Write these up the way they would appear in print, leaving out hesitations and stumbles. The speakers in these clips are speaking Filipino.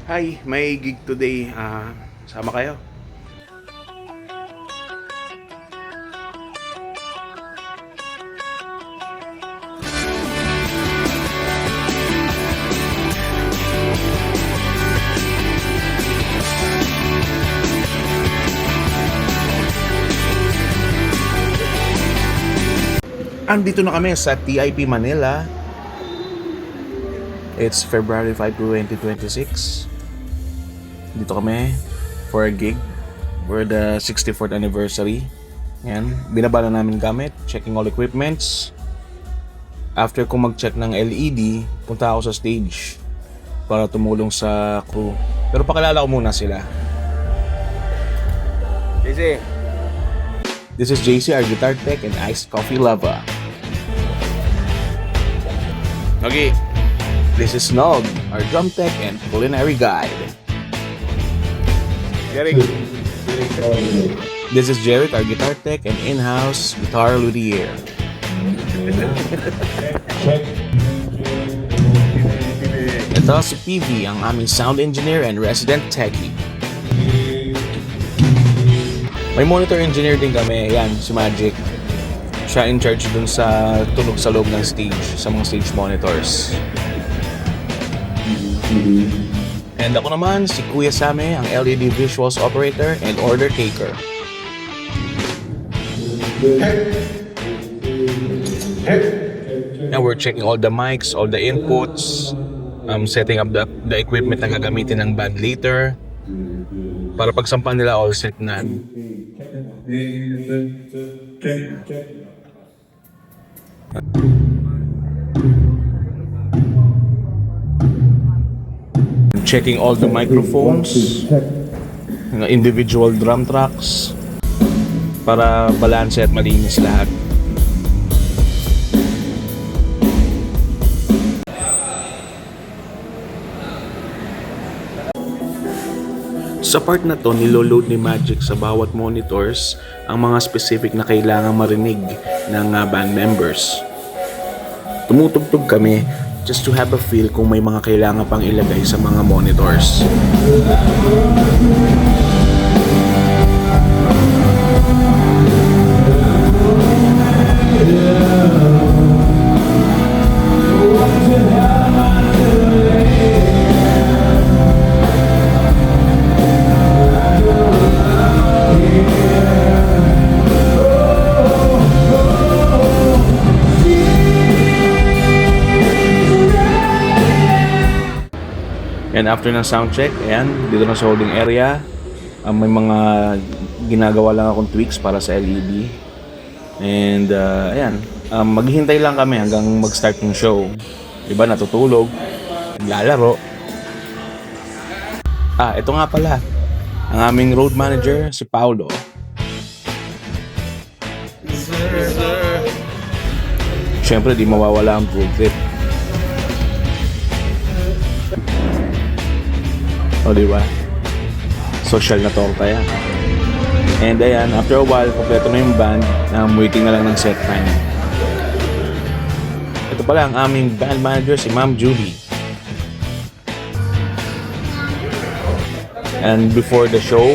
Hi, may gig today. Sama kayo? Andito na kami sa TIP Manila. It's February 5, 2026. Dito kami for a gig for the 64th anniversary. Yan, binabala namin gamit, checking all equipments. After kong mag-check ng LED, punta ako sa stage para tumulong sa crew. Pero pakilala ko muna sila. JC. This is JC, our guitar tech and iced coffee lover. Okay. This is Nog, our drum tech and culinary guide. Jeric. This is Jeric, our guitar tech and in-house guitar luthier. Ito si PV, ang aming sound engineer and resident techie. May monitor engineer din kami, yan, si Magic. Siya in charge dun sa tunog sa loob ng stage, sa mga stage monitors. And ako naman, si Kuya Same, ang LED visuals operator and order taker. Now we're checking all the mics, all the inputs, setting up the equipment na gagamitin ng band later. Para pagsampan nila, all set na. Checking all the microphones, individual drum tracks para balanse at malinis lahat. Sa part na to, niloload ni Magic sa bawat monitors ang mga specific na kailangang marinig ng band members. Tumutugtog kami just to have a feel kung may mga kailangan pang ilagay sa mga monitors. And after ng sound check, ayan, dito na sa holding area, may mga ginagawa lang akong tweaks para sa LED. And ayan, maghihintay lang kami hanggang mag-start ng show. Iba natutulog, naglalaro. Ito nga pala, ang aming road manager, si Paulo. Siyempre, di mawawala ang road trip. O diba? Social na torta yan. And ayan, after a while, kompleto na yung band. Waiting na lang ng set time. Ito pala ang aming band manager, si Ma'am Judy. And before the show,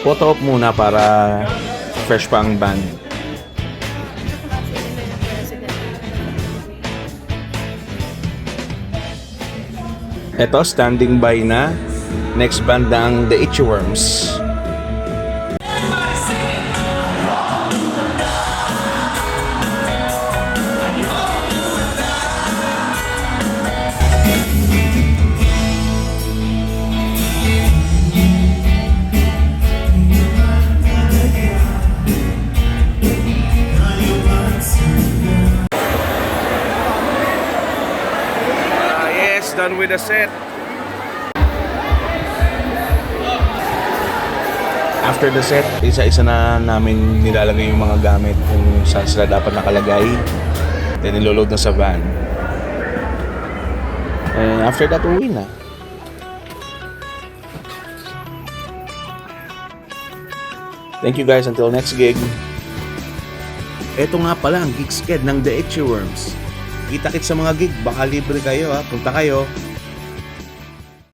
photo op muna para fresh pa ang band. Ito, standing by na. Next band ang The Itchy Worms. Yes, done with the set. After the set, isa-isa na namin nilalagay yung mga gamit kung saan sila dapat nakalagay. Then niloload na sa van. And after that, uwi na. Thank you guys, until next gig. Ito nga pala ang gig sked ng The Itchy Worms. Kita-kits sa mga gig, baka libre kayo ha. Punta kayo.